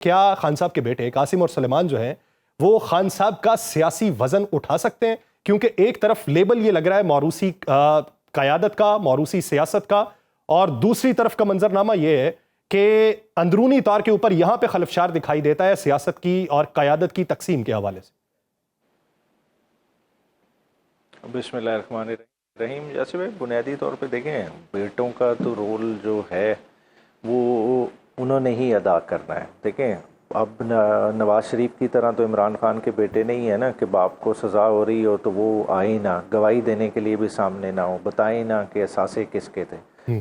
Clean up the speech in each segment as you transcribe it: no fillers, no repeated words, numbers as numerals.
کیا خان صاحب کے بیٹے قاسم اور سلیمان جو ہیں وہ خان صاحب کا سیاسی وزن اٹھا سکتے ہیں؟ کیونکہ ایک طرف لیبل یہ لگ رہا ہے موروثی قیادت کا، موروثی سیاست کا، اور دوسری طرف کا منظرنامہ یہ ہے کہ اندرونی طور کے اوپر یہاں پہ خلفشار دکھائی دیتا ہے سیاست کی اور قیادت کی تقسیم کے حوالے سے۔ بسم اللہ الرحمن الرحیم۔ جیسے بھائی بنیادی طور پہ دیکھیں، بیٹوں کا تو رول جو ہے وہ انہوں نے ہی ادا کرنا ہے۔ دیکھیں اب نواز شریف کی طرح تو عمران خان کے بیٹے نہیں ہیں نا کہ باپ کو سزا ہو رہی ہو تو وہ آئے نہ، گواہی دینے کے لیے بھی سامنے نہ ہو، بتائیں نہ کہ اثاثے کس کے تھے۔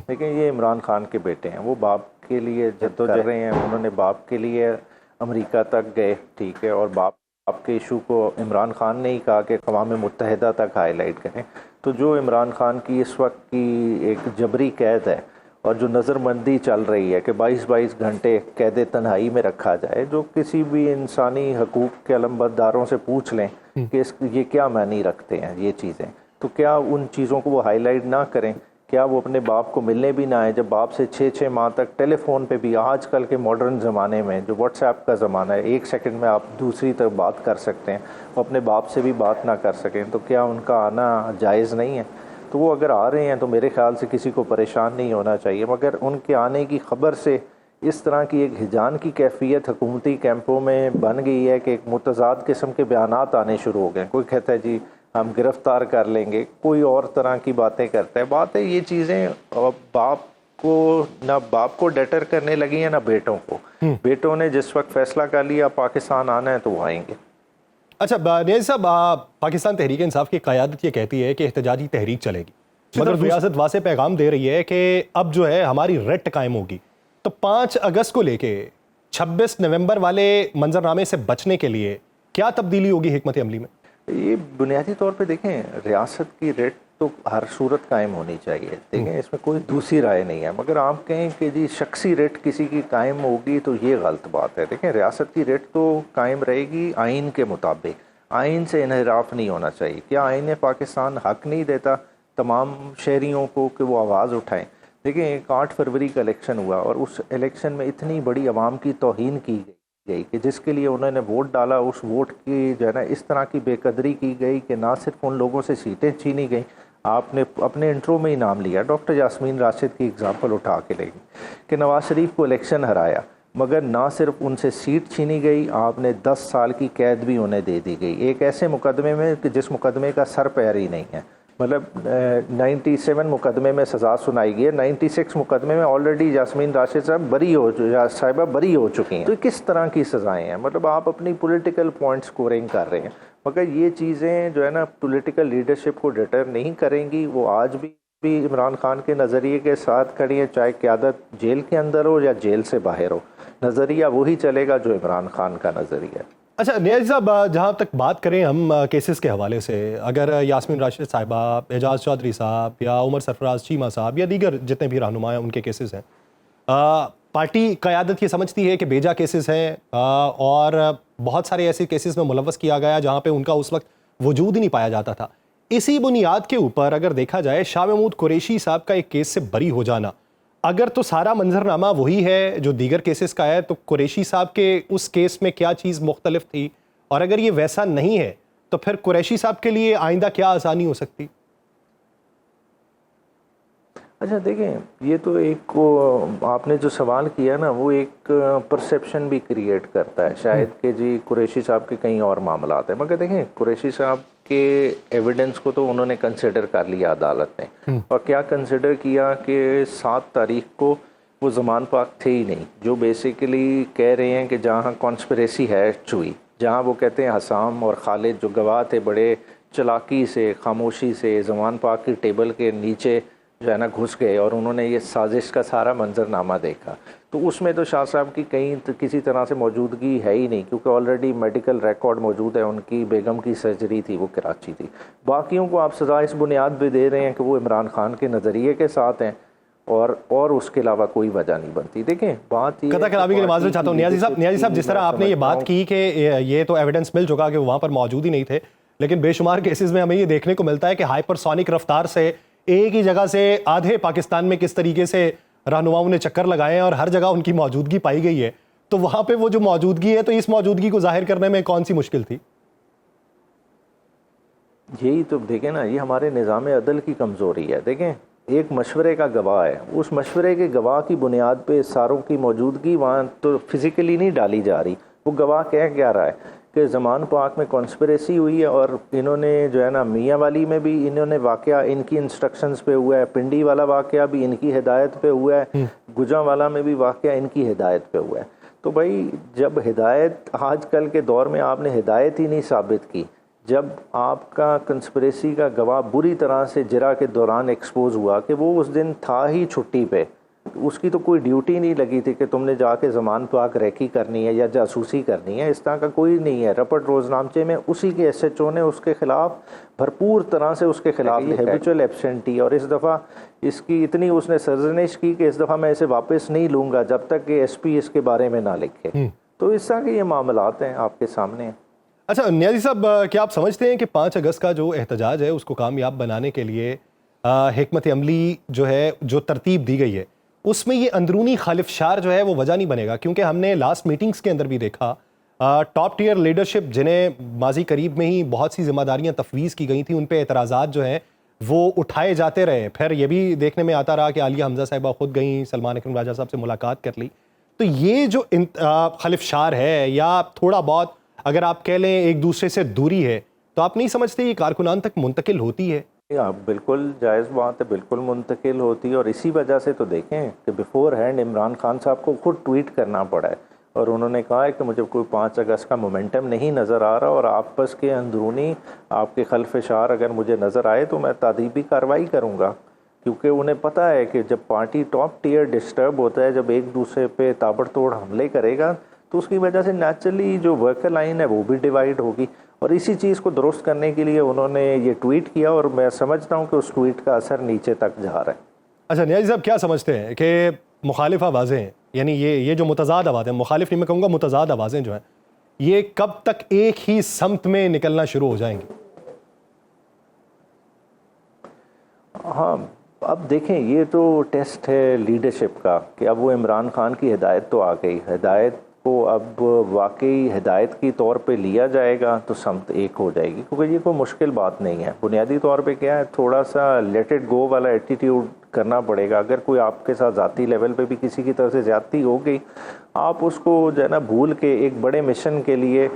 لیکن یہ عمران خان کے بیٹے ہیں، وہ باپ کے لیے جد کر رہے ہیں، انہوں نے باپ کے لیے امریکہ تک گئے، ٹھیک ہے، اور باپ کے ایشو کو عمران خان نے ہی کہا کہ اقوام متحدہ تک ہائی لائٹ کریں۔ تو جو عمران خان کی اس وقت کی ایک جبری قید ہے اور جو نظر بندی چل رہی ہے کہ 22 گھنٹے قید تنہائی میں رکھا جائے، جو کسی بھی انسانی حقوق کے علمبرداروں سے پوچھ لیں کہ یہ کیا معنی رکھتے ہیں یہ چیزیں، تو کیا ان چیزوں کو وہ ہائی لائٹ نہ کریں؟ کیا وہ اپنے باپ کو ملنے بھی نہ آئے جب باپ سے 6 ماہ تک ٹیلی فون پہ بھی، آج کل کے ماڈرن زمانے میں جو واٹس ایپ کا زمانہ ہے، 1 سیکنڈ میں آپ دوسری طرف بات کر سکتے ہیں، وہ اپنے باپ سے بھی بات نہ کر سکیں، تو کیا ان کا آنا جائز نہیں ہے؟ تو وہ اگر آ رہے ہیں تو میرے خیال سے کسی کو پریشان نہیں ہونا چاہیے، مگر ان کے آنے کی خبر سے اس طرح کی ایک ہجان کی کیفیت حکومتی کیمپوں میں بن گئی ہے کہ ایک متضاد قسم کے بیانات آنے شروع ہو گئے ہیں۔ کوئی کہتا ہے جی ہم گرفتار کر لیں گے، کوئی اور طرح کی باتیں کرتا ہے۔ بات ہے یہ چیزیں باپ کو، نہ باپ کو ڈیٹر کرنے لگی ہیں نہ بیٹوں کو۔ بیٹوں نے جس وقت فیصلہ کر لیا پاکستان آنا ہے تو وہ آئیں گے۔ اچھا نیازی صاحب، پاکستان تحریک انصاف کی قیادت یہ کہتی ہے کہ احتجاجی تحریک چلے گی، مگر ریاست واضح پیغام دے رہی ہے کہ اب جو ہے ہماری ریٹ قائم ہوگی۔ تو 5 اگست کو لے کے 26 نومبر والے منظرنامے سے بچنے کے لیے کیا تبدیلی ہوگی حکمت عملی میں؟ یہ بنیادی طور پہ دیکھیں، ریاست کی ریٹ تو ہر صورت قائم ہونی چاہیے، دیکھیں اس میں کوئی دوسری رائے نہیں ہے، مگر آپ کہیں کہ جی شخصی ریٹ کسی کی قائم ہوگی تو یہ غلط بات ہے۔ دیکھیں ریاست کی ریٹ تو قائم رہے گی آئین کے مطابق، آئین سے انحراف نہیں ہونا چاہیے۔ کیا آئین پاکستان حق نہیں دیتا تمام شہریوں کو کہ وہ آواز اٹھائیں؟ دیکھیں 8 فروری کا الیکشن ہوا اور اس الیکشن میں اتنی بڑی عوام کی توہین کی گئی کہ جس کے لیے انہوں نے ووٹ ڈالا، اس ووٹ کی جو ہے نا اس طرح کی بے قدری کی گئی کہ نہ صرف ان لوگوں سے سیٹیں چھینی گئیں، آپ نے اپنے انٹرو میں ہی نام لیا، ڈاکٹر یاسمین راشد کی اگزامپل اٹھا کے لے گئی کہ نواز شریف کو الیکشن ہرایا، مگر نہ صرف ان سے سیٹ چھینی گئی، آپ نے 10 سال کی قید بھی انہیں دے دی گئی، ایک ایسے مقدمے میں کہ جس مقدمے کا سر پیر ہی نہیں ہے۔ مطلب 97 مقدمے میں سزا سنائی گئی ہے، 96 مقدمے میں آلریڈی یاسمین راشد صاحبہ بری ہو چکی ہیں۔ تو کس طرح کی سزائیں ہیں؟ مطلب آپ اپنی پولیٹیکل پوائنٹ سکورنگ کر رہے ہیں، مگر یہ چیزیں جو ہے نا پولیٹیکل لیڈرشپ کو ڈیٹر نہیں کریں گی۔ وہ آج بھی عمران خان کے نظریے کے ساتھ کھڑی ہیں، چاہے قیادت جیل کے اندر ہو یا جیل سے باہر ہو، نظریہ وہی چلے گا جو عمران خان کا نظریہ ہے۔ اچھا نیازی صاحب، جہاں تک بات کریں ہم کیسز کے حوالے سے، اگر یاسمین راشد صاحبہ، اعجاز چودھری صاحب یا عمر سرفراز چیمہ صاحب یا دیگر جتنے بھی رہنما ہیں ان کے کیسز ہیں، پارٹی قیادت یہ سمجھتی ہے کہ بیجا کیسز ہیں اور بہت سارے ایسے کیسز میں ملوث کیا گیا جہاں پہ ان کا اس وقت وجود ہی نہیں پایا جاتا تھا۔ اسی بنیاد کے اوپر اگر دیکھا جائے شاہ محمود قریشی صاحب کا ایک کیس سے بری ہو جانا، اگر تو سارا منظرنامہ وہی ہے جو دیگر کیسز کا ہے، تو قریشی صاحب کے اس کیس میں کیا چیز مختلف تھی؟ اور اگر یہ ویسا نہیں ہے تو پھر قریشی صاحب کے لیے آئندہ کیا آسانی ہو سکتی؟ اچھا دیکھیں، یہ تو ایک آپ نے جو سوال کیا نا وہ ایک پرسیپشن بھی کریٹ کرتا ہے شاید کہ جی قریشی صاحب کے کئی اور معاملات ہیں، مگر دیکھیں قریشی صاحب کے ایویڈنس کو تو انہوں نے کنسیڈر کر لیا عدالت نے، اور کیا کنسیڈر کیا کہ 7 تاریخ کو وہ زمان پاک تھے ہی نہیں، جو بیسیکلی کہہ رہے ہیں کہ جہاں کانسپریسی ہیچ ہوئی، جہاں وہ کہتے ہیں حسام اور خالد جو گواہ تھے بڑے چلاکی سے، خاموشی سے زمان پاک کی ٹیبل کے نیچے جو ہے نا گھس گئے اور انہوں نے یہ سازش کا سارا منظرنامہ دیکھا، تو اس میں تو شاہ صاحب کی کہیں کسی طرح سے موجودگی ہے ہی نہیں، کیونکہ آلریڈی میڈیکل ریکارڈ موجود ہے، ان کی بیگم کی سرجری تھی، وہ کراچی تھی۔ باقیوں کو آپ سزا اس بنیاد پہ دے رہے ہیں کہ وہ عمران خان کے نظریے کے ساتھ ہیں، اور اس کے علاوہ کوئی وجہ نہیں بنتی۔ دیکھیں بات یہ قطع کلامی کے لیے معذرت چاہتا ہوں نیازی صاحب، جس طرح آپ نے یہ بات کی کہ یہ تو ایویڈنس مل چکا کہ وہ وہاں پر موجود ہی نہیں تھے، لیکن بے شمار کیسز میں ہمیں یہ دیکھنے کو ملتا ہے کہ ہائپر سونک رفتار سے ایک ہی جگہ سے آدھے پاکستان میں کس طریقے سے رہنماؤں نے چکر لگائے ہیں اور ہر جگہ ان کی موجودگی پائی گئی ہے۔ تو وہاں پہ وہ جو موجودگی ہے تو اس موجودگی کو ظاہر کرنے میں کون سی مشکل تھی؟ یہی تو دیکھیں نا، یہ ہمارے نظام عدل کی کمزوری ہے. دیکھیں ایک مشورے کا گواہ ہے، اس مشورے کے گواہ کی بنیاد پہ ساروں کی موجودگی وہاں تو فزیکلی نہیں ڈالی جا رہی. وہ گواہ کہہ کیا رہا ہے کہ زمان پاک میں کانسپریسی ہوئی ہے، اور انہوں نے جو ہے نا میاں والی میں بھی انہوں نے واقعہ ان کی انسٹرکشنز پہ ہوا ہے، پنڈی والا واقعہ بھی ان کی ہدایت پہ ہوا ہے، گجاں والا میں بھی واقعہ ان کی ہدایت پہ ہوا ہے. تو بھائی جب ہدایت آج کل کے دور میں آپ نے ہدایت ہی نہیں ثابت کی، جب آپ کا کنسپریسی کا گواہ بری طرح سے جرا کے دوران ایکسپوز ہوا کہ وہ اس دن تھا ہی چھٹی پہ، اس کی تو کوئی ڈیوٹی نہیں لگی تھی کہ تم نے جا کے زمان پاک ریکی کرنی ہے یا جاسوسی کرنی ہے، اس طرح کا کوئی نہیں ہے. رپٹ روزنامچے میں اسی کے ایس ایچ او نے اس کے خلاف بھرپور طرح سے اس کے خلاف ہیبیچول ایبسینٹی، اور اس دفعہ اس کی اتنی اس نے سرزنش کی کہ اس دفعہ میں اسے واپس نہیں لوں گا جب تک کہ ایس پی اس کے بارے میں نہ لکھے. تو اس طرح کے یہ معاملات ہیں آپ کے سامنے. اچھا نیازی صاحب، کیا آپ سمجھتے ہیں کہ 5 اگست کا جو احتجاج ہے اس کو کامیاب بنانے کے لیے حکمت عملی جو ہے، جو ترتیب دی گئی ہے، اس میں یہ اندرونی خالفشار جو ہے وہ وجہ نہیں بنے گا؟ کیونکہ ہم نے لاسٹ میٹنگز کے اندر بھی دیکھا ٹاپ ٹیئر لیڈرشپ جنہیں ماضی قریب میں ہی بہت سی ذمہ داریاں تفویض کی گئی تھیں، ان پہ اعتراضات جو ہیں وہ اٹھائے جاتے رہے. پھر یہ بھی دیکھنے میں آتا رہا کہ عالیہ حمزہ صاحبہ خود گئیں، سلمان اکرم راجہ صاحب سے ملاقات کر لی. تو یہ جو خلفشار ہے یا تھوڑا بہت اگر آپ کہہ لیں ایک دوسرے سے دوری ہے، تو آپ نہیں سمجھتے یہ کارکنان تک منتقل ہوتی ہے؟ بالکل جائز بات ہے، بالکل منتقل ہوتی ہے. اور اسی وجہ سے تو دیکھیں کہ بیفور ہینڈ عمران خان صاحب کو خود ٹویٹ کرنا پڑا ہے، اور انہوں نے کہا ہے کہ مجھے کوئی 5 اگست کا مومنٹم نہیں نظر آ رہا، اور آپس کے اندرونی آپ کے خلفشار اگر مجھے نظر آئے تو میں تادیبی کارروائی کروں گا. کیونکہ انہیں پتہ ہے کہ جب پارٹی ٹاپ ٹیئر ڈسٹرب ہوتا ہے، جب ایک دوسرے پہ تابڑ توڑ حملے کرے گا تو اس کی وجہ سے نیچرلی جو ورکر لائن ہے وہ بھی ڈیوائیڈ ہوگی. اور اسی چیز کو درست کرنے کے لیے انہوں نے یہ ٹویٹ کیا، اور میں سمجھتا ہوں کہ اس ٹویٹ کا اثر نیچے تک جا رہا ہے. اچھا نیازی صاحب، کیا سمجھتے ہیں کہ مخالف آوازیں ہیں، یعنی یہ جو متضاد آوازیں، مخالف نہیں میں کہوں گا، متضاد آوازیں جو ہیں، یہ کب تک ایک ہی سمت میں نکلنا شروع ہو جائیں گی؟ ہاں اب دیکھیں، یہ تو ٹیسٹ ہے لیڈرشپ کا کہ اب وہ عمران خان کی ہدایت تو آ گئی، ہدایت کو اب واقعی ہدایت کی طور پہ لیا جائے گا تو سمت ایک ہو جائے گی. کیونکہ یہ کوئی مشکل بات نہیں ہے. بنیادی طور پہ کیا ہے، تھوڑا سا لیٹ اٹ گو والا ایٹیٹیوڈ کرنا پڑے گا. اگر کوئی آپ کے ساتھ ذاتی لیول پہ بھی کسی کی طرف سے زیادتی ہو گئی، آپ اس کو جو ہے نا بھول کے ایک بڑے مشن کے لیے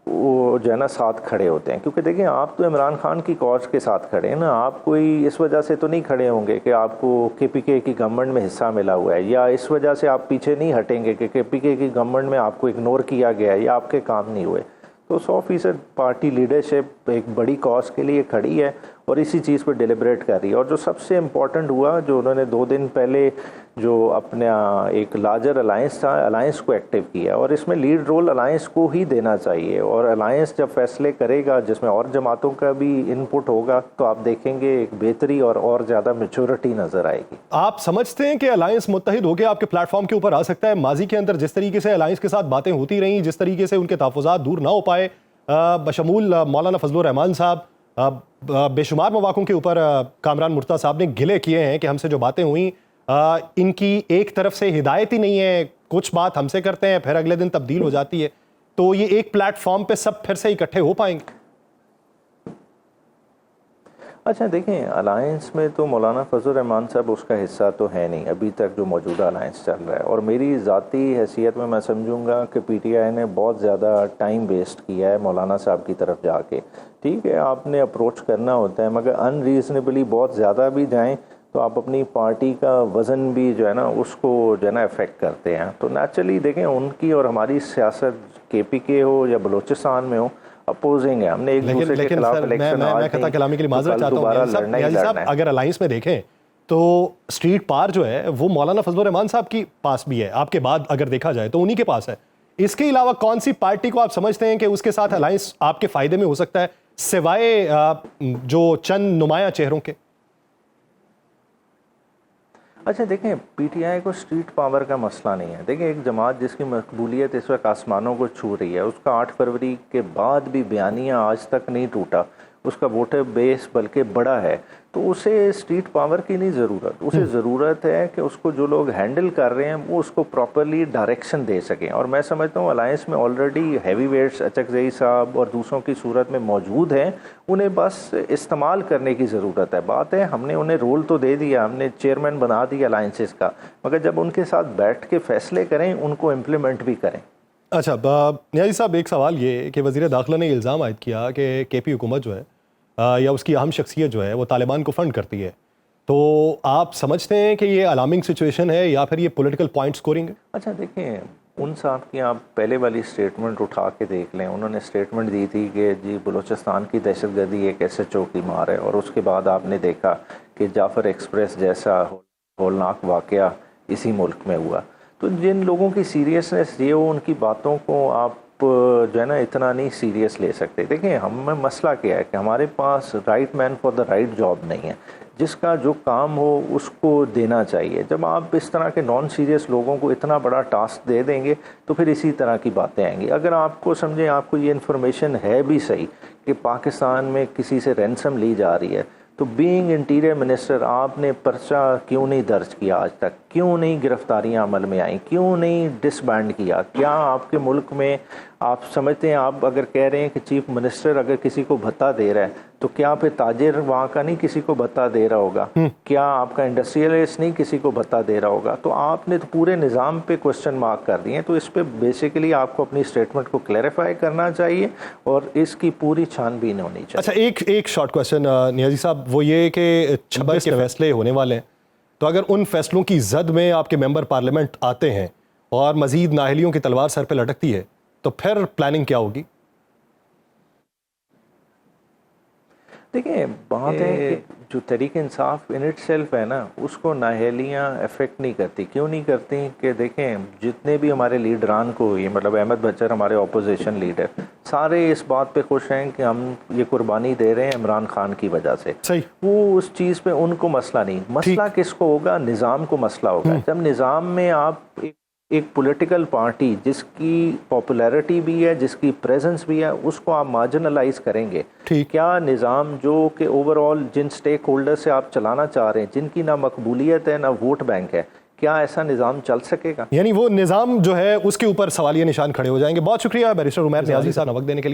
وہ جو ہے نا ساتھ کھڑے ہوتے ہیں. کیونکہ دیکھیں آپ تو عمران خان کی کاز کے ساتھ کھڑے ہیں نا، آپ کوئی اس وجہ سے تو نہیں کھڑے ہوں گے کہ آپ کو کے پی کے کی گورنمنٹ میں حصہ ملا ہوا ہے، یا اس وجہ سے آپ پیچھے نہیں ہٹیں گے کہ کے پی کے کی گورنمنٹ میں آپ کو اگنور کیا گیا ہے یا آپ کے کام نہیں ہوئے. تو 100% پارٹی لیڈرشپ ایک بڑی کاز کے لیے کھڑی ہے اور اسی چیز پہ ڈیلیبریٹ کر رہی ہے. اور جو سب سے امپورٹنٹ ہوا، جو انہوں نے 2 دن پہلے جو اپنا ایک لارجر الائنس تھا، الائنس کو ایکٹیو کیا، اور اس میں لیڈ رول الائنس کو ہی دینا چاہیے. اور الائنس جب فیصلے کرے گا جس میں اور جماعتوں کا بھی ان پٹ ہوگا تو آپ دیکھیں گے ایک بہتری اور زیادہ میچورٹی نظر آئے گی. آپ سمجھتے ہیں کہ الائنس متحد ہو کے آپ کے پلیٹ فارم کے اوپر آ سکتا ہے؟ ماضی کے اندر جس طریقے سے الائنس کے ساتھ باتیں ہوتی رہیں، جس طریقے سے ان کے تحفظات دور نہ ہو پائے، بشمول مولانا فضل الرحمان صاحب، بے شمار مواقعوں کے اوپر کامران مرتضیٰ صاحب نے گلے کیے ہیں کہ ہم سے جو باتیں ہوئیں ان کی ایک طرف سے ہدایت ہی نہیں ہے، کچھ بات ہم سے کرتے ہیں پھر اگلے دن تبدیل ہو جاتی ہے، تو یہ ایک پلیٹ فارم پہ سب پھر سے اکٹھے ہو پائیں گے؟ اچھا دیکھیں، الائنس میں تو مولانا فضل الرحمان صاحب اس کا حصہ تو ہے نہیں ابھی تک جو موجودہ الائنس چل رہا ہے. اور میری ذاتی حیثیت میں سمجھوں گا کہ پی ٹی آئی نے بہت زیادہ ٹائم ویسٹ کیا ہے مولانا صاحب کی طرف جا کے. ٹھیک ہے آپ نے اپروچ کرنا ہوتا ہے، مگر ان ریزنیبلی بہت زیادہ بھی جائیں تو آپ اپنی پارٹی کا وزن بھی جو ہے نا اس کو جو ہے نا افیکٹ کرتے ہیں. تو نیچرلی دیکھیں ان کی اور ہماری سیاست کے پی کے ہو یا بلوچستان میں ہو اپوزنگ ہے. ہم نے ایک دوسرے کے خلاف الیکشن میں خطا کلامی کے لیے معذرت چاہتا ہوں نیازی صاحب، اگر الائنس میں دیکھیں تو اسٹریٹ پار جو ہے وہ مولانا فضل الرحمان صاحب کے پاس بھی ہے، آپ کے بعد اگر دیکھا جائے تو انہی کے پاس ہے. اس کے علاوہ کون سی پارٹی کو آپ سمجھتے ہیں کہ اس کے ساتھ الائنس آپ کے فائدے میں ہو سکتا ہے سوائے جو چند نمایاں چہروں کے؟ اچھا دیکھیں، پی ٹی آئی کو اسٹریٹ پاور کا مسئلہ نہیں ہے. دیکھیں ایک جماعت جس کی مقبولیت اس وقت آسمانوں کو چھو رہی ہے، اس کا 8 فروری کے بعد بھی بیانیہ آج تک نہیں ٹوٹا. اس کا ووٹر بیس بلکہ بڑا ہے، تو اسے اسٹریٹ پاور کی نہیں ضرورت، اسے ضرورت ہے کہ اس کو جو لوگ ہینڈل کر رہے ہیں وہ اس کو پراپرلی ڈائریکشن دے سکیں. اور میں سمجھتا ہوں الائنس میں آلریڈی ہیوی ویٹس اچکزئی صاحب اور دوسروں کی صورت میں موجود ہیں، انہیں بس استعمال کرنے کی ضرورت ہے. بات ہے ہم نے انہیں رول تو دے دیا، ہم نے چیئرمین بنا دیا الائنسز کا، مگر جب ان کے ساتھ بیٹھ کے فیصلے کریں ان کو امپلیمنٹ بھی کریں. اچھا نیازی صاحب، ایک سوال یہ کہ وزیر داخلہ نے الزام عائد کیا کہ کے پی حکومت جو ہے یا اس کی اہم شخصیت جو ہے وہ طالبان کو فنڈ کرتی ہے، تو آپ سمجھتے ہیں کہ یہ الارمنگ سچویشن ہے یا پھر یہ پولیٹیکل پوائنٹ سکورنگ ہے؟ اچھا دیکھیں، ان صاحب کی آپ پہلے والی اسٹیٹمنٹ اٹھا کے دیکھ لیں. انہوں نے اسٹیٹمنٹ دی تھی کہ جی بلوچستان کی دہشت گردی ایک SHO کی مار ہے، اور اس کے بعد آپ نے دیکھا کہ جعفر ایکسپریس جیسا ہولناک واقعہ اسی ملک میں ہوا. تو جن لوگوں کی سیریسنس یہ ہو، ان کی باتوں کو آپ جو ہے نا اتنا نہیں سیریس لے سکتے. دیکھیں ہم میں مسئلہ کیا ہے کہ ہمارے پاس right man for the right job نہیں ہے. جس کا جو کام ہو اس کو دینا چاہیے. جب آپ اس طرح کے نان سیریس لوگوں کو اتنا بڑا ٹاسک دے دیں گے تو پھر اسی طرح کی باتیں آئیں گی. اگر آپ کو سمجھیں آپ کو یہ انفارمیشن ہے بھی صحیح کہ پاکستان میں کسی سے رینسم لی جا رہی ہے، تو بینگ انٹیریئر منسٹر آپ نے پرچہ کیوں نہیں درج کیا آج تک؟ کیوں نہیں گرفتاریاں عمل میں آئیں؟ کیوں نہیں ڈس بینڈ کیا؟ کیا آپ کے ملک میں آپ سمجھتے ہیں، آپ اگر کہہ رہے ہیں کہ چیف منسٹر اگر کسی کو بھتہ دے رہا ہے تو کیا پھر تاجر وہاں کا نہیں کسی کو بھتہ دے رہا ہوگا؟ کیا آپ کا انڈسٹریلسٹ نہیں کسی کو بھتہ دے رہا ہوگا؟ تو آپ نے تو پورے نظام پہ کوسچن مارک کر دیے. تو اس پہ بیسیکلی آپ کو اپنی اسٹیٹمنٹ کو کلیریفائی کرنا چاہیے اور اس کی پوری چھان بین ہونی چاہیے. اچھا، ایک شارٹ کویسچن نیازی صاحب، وہ یہ کہ 26 کے فیصلے ہونے والے ہیں، تو اگر ان فیصلوں کی زد میں آپ کے ممبر پارلیمنٹ آتے ہیں اور مزید نااہلیوں کی تلوار سر پہ لٹکتی ہے تو پھر پلاننگ کیا ہوگی؟ دیکھیں بات ہے کہ جو Tehreek Insaf in it self ہے نا، اس کو نااہلیاں افیکٹ نہیں کرتی. کیوں نہیں کرتی؟ کہ دیکھیں جتنے بھی ہمارے لیڈران کو ہوئی، مطلب احمد بچر ہمارے اپوزیشن لیڈر، سارے اس بات پہ خوش ہیں کہ ہم یہ قربانی دے رہے ہیں عمران خان کی وجہ سے. صحیح. وہ اس چیز پہ ان کو مسئلہ نہیں. مسئلہ کس کو ہوگا؟ نظام کو مسئلہ ہوگا. جب نظام میں آپ ایک پولیٹیکل پارٹی جس کی پاپولیرٹی بھی ہے، جس کی پریزنس بھی ہے، اس کو آپ مارجنلائز کریں گے، کیا نظام جو کہ اوور آل جن سٹیک ہولڈر سے آپ چلانا چاہ رہے ہیں، جن کی نہ مقبولیت ہے نہ ووٹ بینک ہے، کیا ایسا نظام چل سکے گا؟ یعنی وہ نظام جو ہے اس کے اوپر سوالیہ نشان کھڑے ہو جائیں گے. بہت شکریہ بیرسٹر عمیر نیازی صاحب وقت دینے کے لیے.